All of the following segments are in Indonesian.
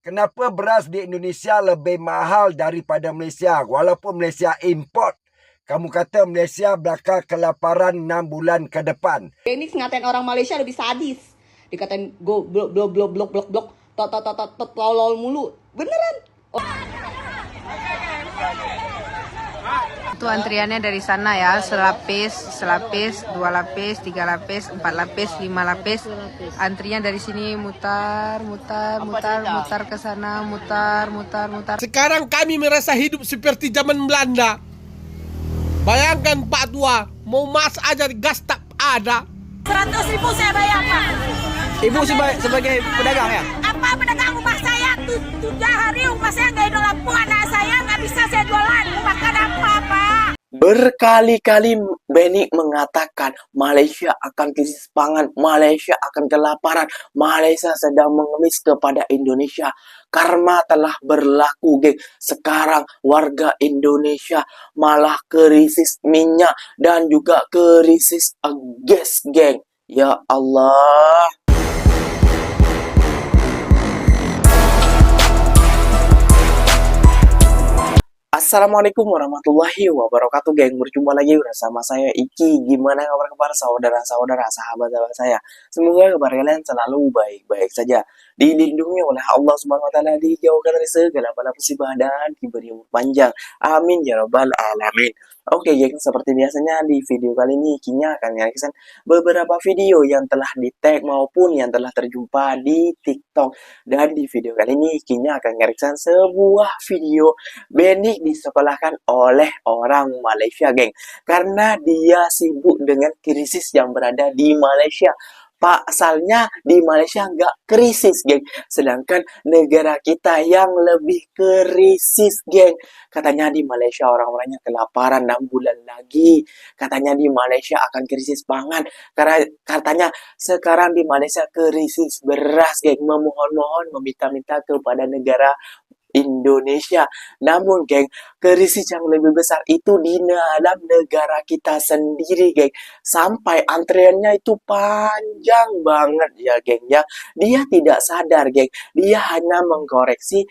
Kenapa beras di Indonesia lebih mahal daripada Malaysia? Walaupun Malaysia import. Kamu kata Malaysia bakal kelaparan 6 bulan ke depan. Ini ngatain orang Malaysia lebih sadis. Dikatain go blok tolol mulu. Beneran. Itu antriannya dari sana ya, selapis, 2 lapis, 3 lapis, 4 lapis, 5 lapis. Antrinya dari sini mutar ke sana, mutar. Sekarang kami merasa hidup seperti zaman Belanda. Bayangkan Pak Tua, mau mas aja gas tak ada. 100.000 saya bayar, Pak. Ibu sebagai pedagang ya? Apa pedagang rumah saya? 7 hari rumah saya nggak ada lampu, anak saya nggak bisa saya jualan. Makan apa, Pak? Berkali-kali Benny mengatakan Malaysia akan krisis pangan, Malaysia akan kelaparan, Malaysia sedang mengemis kepada Indonesia. Karma telah berlaku, geng. Sekarang warga Indonesia malah krisis minyak dan juga krisis gas, geng. Ya Allah. Assalamualaikum warahmatullahi wabarakatuh, geng. Berjumpa lagi bersama saya Iki. Gimana kabar saudara-saudara, sahabat-sahabat saya? Semoga kabar kalian selalu baik-baik saja, dilindungi oleh Allah Subhanahu wa taala, dijauhkan dari segala bala musibah dan diberi umur panjang. Amin ya rabbal alamin. Oke, geng, seperti biasanya di video kali ini Ikinya akan reaction beberapa video yang telah di-tag maupun yang telah terjumpa di TikTok. Dan di video kali ini Ikinya akan reaction sebuah video Benny disekolahkan oleh orang Malaysia, geng. Karena dia sibuk dengan krisis yang berada di Malaysia. Pasalnya di Malaysia nggak krisis, geng. Sedangkan negara kita yang lebih krisis, geng. Katanya di Malaysia orang-orangnya kelaparan 6 bulan lagi. Katanya di Malaysia akan krisis pangan. Karena katanya sekarang di Malaysia krisis beras, geng. Memohon-mohon, meminta-minta kepada negara Indonesia. Namun, geng, krisis yang lebih besar itu di dalam negara kita sendiri, geng. Sampai antriannya itu panjang banget ya, geng, ya. Dia tidak sadar, geng. Dia hanya mengkoreksi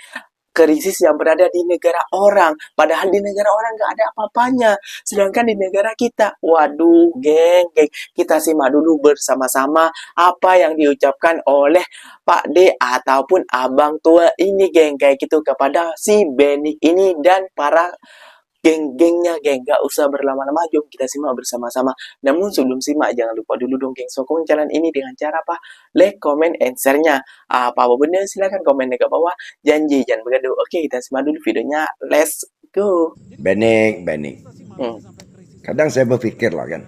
krisis yang berada di negara orang. Padahal di negara orang nggak ada apa-apanya. Sedangkan di negara kita, waduh, geng, kita simak dulu bersama-sama apa yang diucapkan oleh Pak D ataupun Abang Tua ini, geng. Kayak gitu kepada si Benny ini dan para geng-gengnya, geng. Gak usah berlama-lama, jom kita simak bersama-sama. Namun sebelum simak, jangan lupa dulu dong, geng, sokong channel ini dengan cara apa? Like, comment, and share-nya. Apa bener, silahkan komen di bawah. Janji, jangan begaduh. Oke, kita simak dulu videonya. Let's go. Benny. Kadang saya berfikir lah, kan.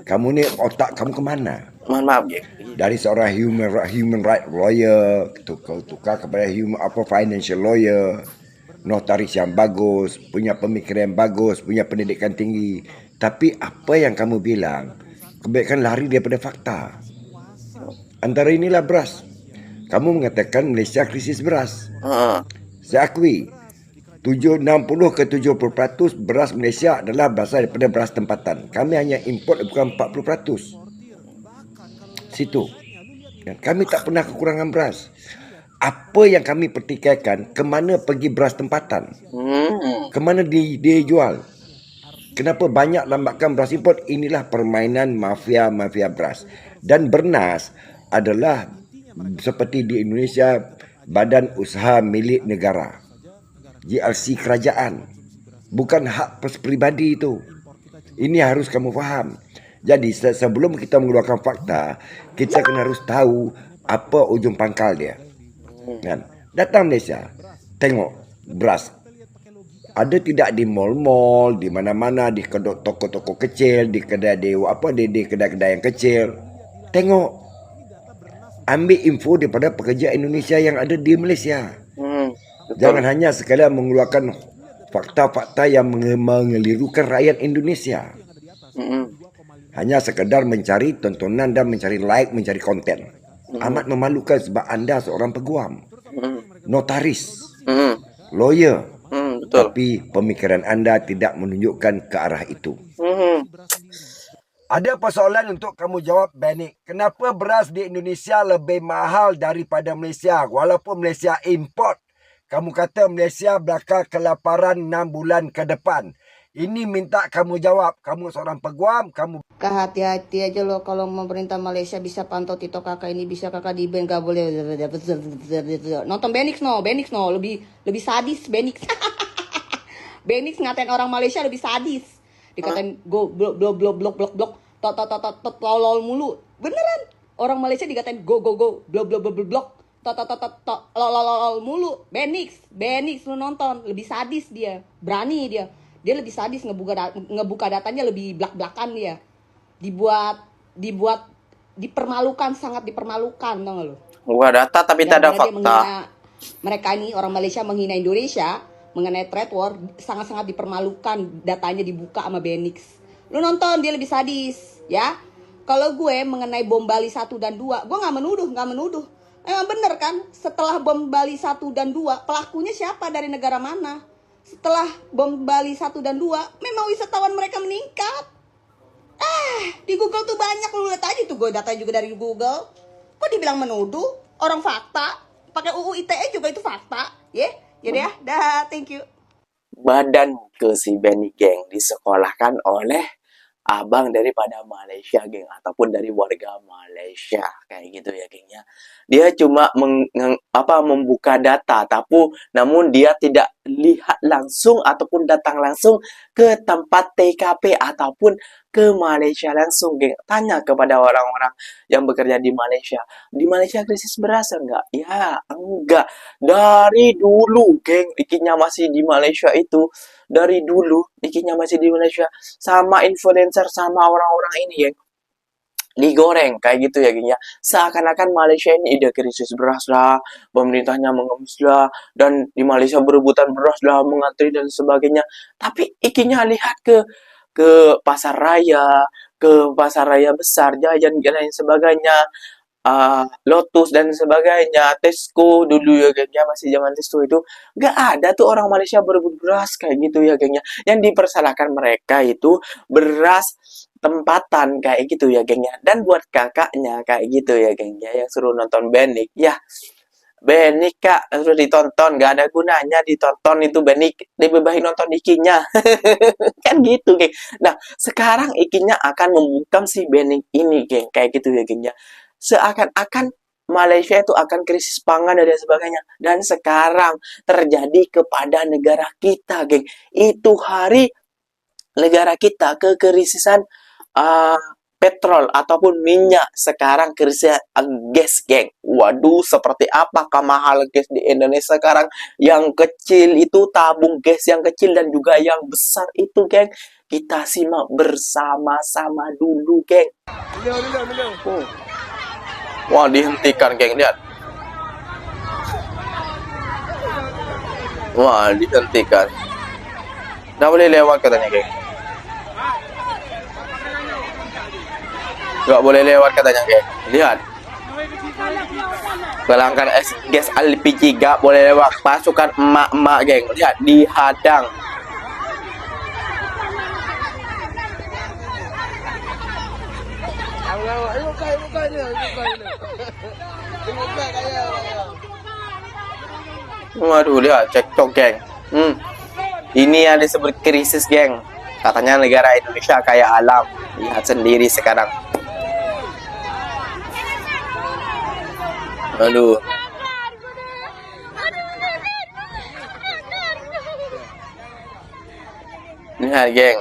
Kamu ni otak kamu kemana? Mohon maaf, geng. Dari seorang human right lawyer, tukar kepada financial lawyer, notaris yang bagus, punya pemikiran yang bagus, punya pendidikan tinggi. Tapi apa yang kamu bilang, kebanyakan lari daripada fakta. Antara inilah beras. Kamu mengatakan Malaysia krisis beras. Saya akui, 60 ke 70% beras Malaysia adalah berasal daripada beras tempatan. Kami hanya import bukan 40%. Situ. Dan kami tak pernah kekurangan beras. Apa yang kami pertikaikan, kemana pergi beras tempatan? Kemana dia jual? Kenapa banyak lambatkan beras import? Inilah permainan mafia beras. Dan Bernas adalah seperti di Indonesia, badan usaha milik negara. GLC kerajaan. Bukan hak pribadi itu. Ini harus kamu faham. Jadi sebelum kita mengeluarkan fakta, kita kena harus tahu apa ujung pangkal dia. Kan? Datang Malaysia, tengok beras. Ada tidak di mall-mall, di mana-mana, di toko-toko kecil, di kedai di kedai-kedai yang kecil. Tengok. Ambil info daripada pekerja Indonesia yang ada di Malaysia. Jangan hanya sekadar mengeluarkan fakta-fakta yang mengelirukan rakyat Indonesia. Hanya sekadar mencari tontonan dan mencari like, mencari konten. Amat memalukan sebab anda seorang peguam, notaris, lawyer, Betul. Tapi pemikiran anda tidak menunjukkan ke arah itu. Ada persoalan untuk kamu jawab, Benik. Kenapa beras di Indonesia lebih mahal daripada Malaysia? Walaupun Malaysia import. Kamu kata Malaysia bakal kelaparan 6 bulan ke depan. Ini minta kamu jawab. Kamu seorang peguam, kamu... Hati-hati aja lo kalau pemerintah Malaysia bisa pantau Tito kakak ini, bisa kakak di ban, gak boleh nonton Benix no, lebih sadis Benix. Benix ngatain orang Malaysia lebih sadis, dikatain go blok tolol mulu, beneran orang Malaysia dikatain go blok lol mulu. Benix lu nonton, lebih sadis dia, berani dia lebih sadis, ngebuka datanya lebih blak-blakan dia. Dibuat dipermalukan, sangat dipermalukan, tau gak lu? Gua data tapi tak ada fakta. Mereka ini orang Malaysia menghina Indonesia mengenai trade war, sangat-sangat dipermalukan, datanya dibuka sama Benix. Lu nonton, dia lebih sadis, ya. Kalau gue mengenai bom Bali 1 dan 2, gue nggak menuduh. Emang bener kan? Setelah bom Bali 1 dan 2, pelakunya siapa, dari negara mana? Setelah bom Bali 1 dan 2, memang wisatawan mereka meningkat. Di Google tuh banyak, lu lihat aja tuh, gue data juga dari Google. Kok dibilang menuduh? Orang fakta. Pakai UU ITE juga itu fakta, ya? Jadi ya, dah, thank you. Badan ke si Benny geng disekolahkan oleh abang daripada Malaysia geng, ataupun dari warga Malaysia kayak gitu ya geng ya. Dia cuma membuka data, namun dia tidak lihat langsung ataupun datang langsung ke tempat TKP ataupun ke Malaysia langsung geng. Tanya kepada orang-orang yang bekerja di Malaysia. Di Malaysia krisis beras enggak? Ya, enggak. Dari dulu geng, ikinya masih di Malaysia itu. Dari dulu ikinya masih di Malaysia, sama influencer, sama orang-orang ini geng, digoreng kayak gitu ya geng ya. Seakan-akan Malaysia ini ide krisis beras lah, pemerintahnya mengemis lah, dan di Malaysia berebutan beras lah, mengantri dan sebagainya. Tapi ikinya lihat ke pasar raya besar, Jajan dan lain sebagainya, Lotus dan sebagainya, Tesco dulu ya geng ya, masih zaman Tesco itu nggak ada tuh orang Malaysia berebut beras kayak gitu ya geng ya. Yang dipersalahkan mereka itu beras tempatan kayak gitu ya geng ya. Dan buat kakaknya kayak gitu ya geng ya, yang suruh nonton Benik ya, Benik kak sudah ditonton, gak ada gunanya ditonton itu Benik, lebih baik nonton ikinya. Kan gitu geng. Nah sekarang ikinya akan membungkam si Benik ini geng, kayak gitu ya geng ya. Seakan-akan Malaysia itu akan krisis pangan dan sebagainya, dan sekarang terjadi kepada negara kita geng. Itu hari negara kita kekrisisan petrol ataupun minyak, sekarang krisis gas geng. Waduh, seperti apakah mahal gas di Indonesia sekarang? Yang kecil itu tabung gas yang kecil dan juga yang besar itu geng. Kita simak bersama-sama dulu geng. Wah, dihentikan geng, lihat. Wah, dihentikan. Nggak boleh lewat katanya geng. Nggak boleh lewat katanya geng. Lihat. Pelanggan gas LPG gak boleh lewat. Pasukan emak-emak geng. Lihat, dihadang. Waduh, lihat cekcok geng. Ini yang disebut krisis geng. Katanya negara Indonesia kaya alam. Lihat sendiri sekarang. Aduh. Lihat geng.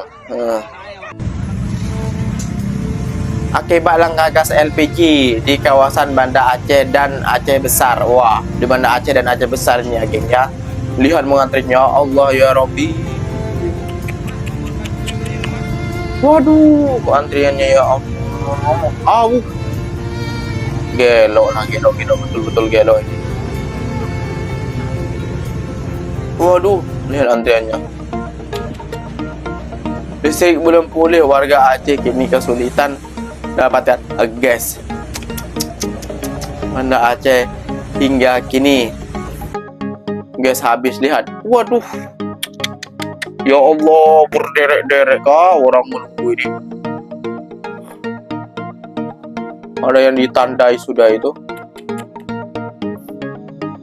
Akibat langkah gas LPG di kawasan Banda Aceh dan Aceh Besar. Wah, di Banda Aceh dan Aceh Besar ini ya geng ya. Lihat mengantrinya, Allah ya Rabbi. Waduh, antriannya ya Allah. Gelo betul-betul gelo ini. Waduh, lihat antriannya. Listrik belum pulih, warga Aceh kini kesulitan dapatkan gas. Banda Aceh hingga kini gas habis, lihat. Waduh. Ya Allah, berderet-deret kah orang menunggu ini. Ada yang ditandai sudah itu.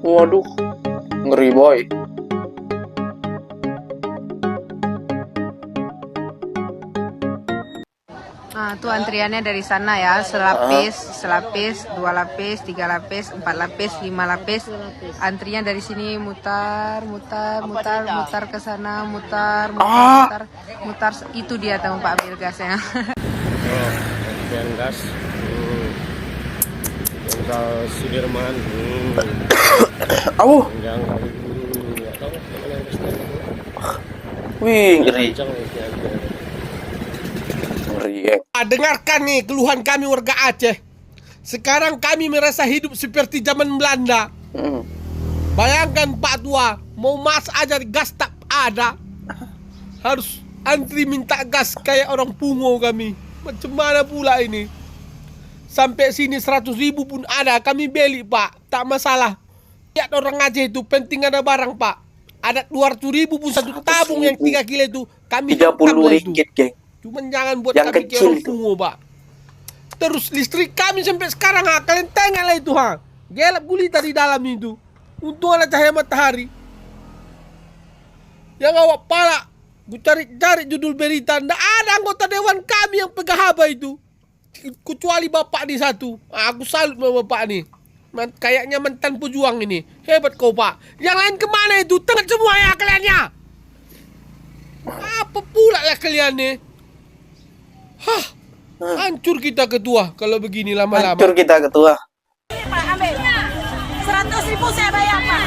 Waduh, ngeri boy. Nah, tuh antriannya dari sana ya, selapis, 2 lapis, 3 lapis, 4 lapis, 5 lapis. Antrinya dari sini mutar ke sana, mutar. Itu dia tempat ambil gasnya. Yang gas. Jenderal Sudirman. Auh, Yang wih, ngeri. Ngeri. dengarkan nih keluhan kami warga Aceh. Sekarang kami merasa hidup seperti zaman Belanda. Bayangkan Pak Tua, mau mas aja gas tak ada. Harus antri minta gas kayak orang pungo kami. Macam mana pula ini? Sampai sini 100.000 pun ada, kami beli Pak, tak masalah. Lihat orang Aceh itu penting ada barang Pak. Ada 200.000 pun satu tabung yang 3 kilo itu kami 30 ringgit, geng. Cuman jangan buat Yang kami kayak kecil orang itu. pungo, Pak. Terus listrik kami sampai sekarang kalian tengoklah itu gelap gulita di dalam itu. Untung ada cahaya matahari. Yang awak pala, gue cari judul berita, ndak ada anggota dewan kami yang pegang haba itu. Kecuali bapak di satu. Aku salut sama bapak nih. Kayaknya mantan pejuang ini. Hebat kau Pak. Yang lain kemana itu? Tengah semua ya kaliannya. Apa pula lah kalian nih? Hancur kita ketua kalau begini lama-lama. Hancur kita ketua. Pak, ambil. 100.000 saya bayar, Pak.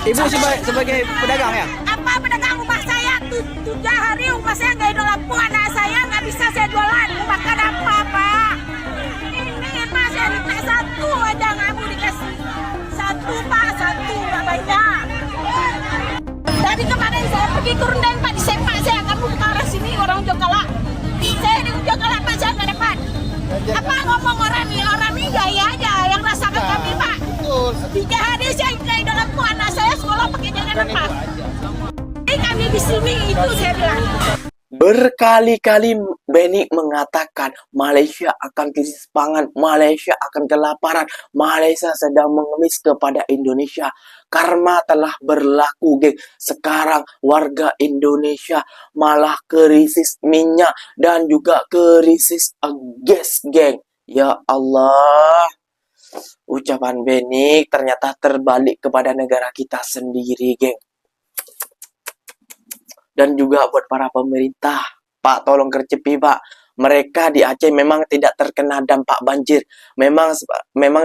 Ibu sebagai pedagang ya? Apa pedagang rumah saya 7 hari rumah saya nggak ada lampu, anak saya nggak bisa saya jualan. Mau makan apa, Pak? Ini Pak, saya minta 1 aja, nggak mau dikasih 1 Pak, 1 nggak banyak. Tadi kemarin saya pergi ke Rendang Pak, disepak saya, kamu ke arah sini orang Jogala. Saya di Jogala Pak, saya nggak dapat. Apa ngomong orang ini gaya aja yang rasakan kami Pak. 3 hari saya nggak ada lampu, anak saya sekolah pakai jalan apa? Ini kami di sini itu saya bilang. Berkali-kali Benny mengatakan Malaysia akan krisis pangan, Malaysia akan kelaparan, Malaysia sedang mengemis kepada Indonesia. Karma telah berlaku, geng. Sekarang warga Indonesia malah krisis minyak dan juga krisis gas, geng. Ya Allah. Ucapan Benny ternyata terbalik kepada negara kita sendiri, geng. Dan juga buat para pemerintah, Pak, tolong kercepi Pak. Mereka di Aceh memang tidak terkena dampak banjir. Memang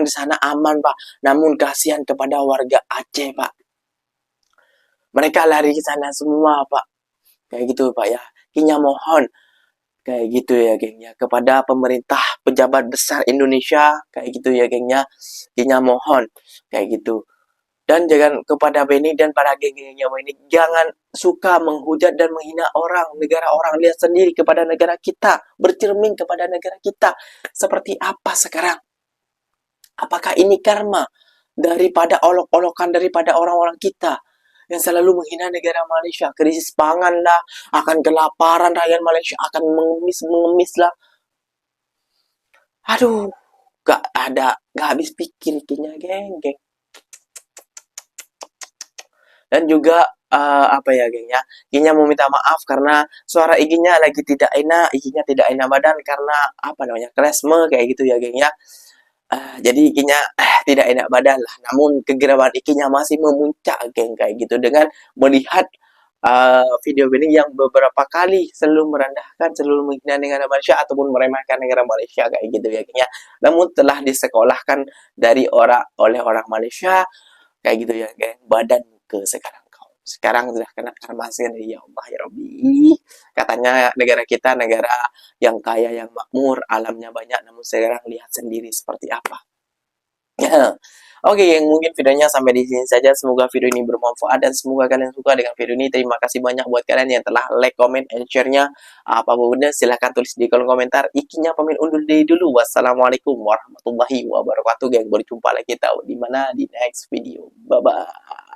di sana aman Pak. Namun kasihan kepada warga Aceh Pak. Mereka lari ke sana semua Pak. Kayak gitu Pak ya. Kinya mohon kayak gitu ya geng ya, kepada pemerintah pejabat besar Indonesia kayak gitu ya geng ya. Kinya mohon kayak gitu. Dan jangan kepada Benny dan para geng-gengnya Benny, jangan suka menghujat dan menghina orang, negara orang. Lihat sendiri kepada negara kita, bercermin kepada negara kita. Seperti apa sekarang? Apakah ini karma daripada olok-olokan daripada orang-orang kita yang selalu menghina negara Malaysia? Krisis pangan lah, akan kelaparan, rakyat Malaysia akan mengemis lah. Aduh, gak habis pikir kinya geng-geng. Dan juga apa ya geng ya, Iginya mau minta maaf karena suara Iginya lagi tidak enak, Iginya tidak enak badan karena apa namanya klesme kayak gitu ya geng ya. Jadi Iginya tidak enak badan lah, namun kegeraman Iginya masih memuncak geng kayak gitu dengan melihat video ini yang beberapa kali selalu merendahkan, selalu menghina negara Malaysia ataupun meremehkan negara Malaysia kayak gitu ya geng ya. Namun telah disekolahkan oleh orang Malaysia kayak gitu ya geng, badan ke sekarang sudah kena karma sendiri. Ya Allah ya Rabbi, katanya negara kita negara yang kaya, yang makmur, alamnya banyak, namun sekarang lihat sendiri seperti apa. Oke, yang mungkin videonya sampai di sini saja. Semoga video ini bermanfaat dan semoga kalian suka dengan video ini. Terima kasih banyak buat kalian yang telah like, comment, and share-nya. Apapun silahkan tulis di kolom komentar. Ikinya pamit undur diri dulu. Wassalamualaikum warahmatullahi wabarakatuh. Geng, berjumpa lagi kita di next video. Bye bye.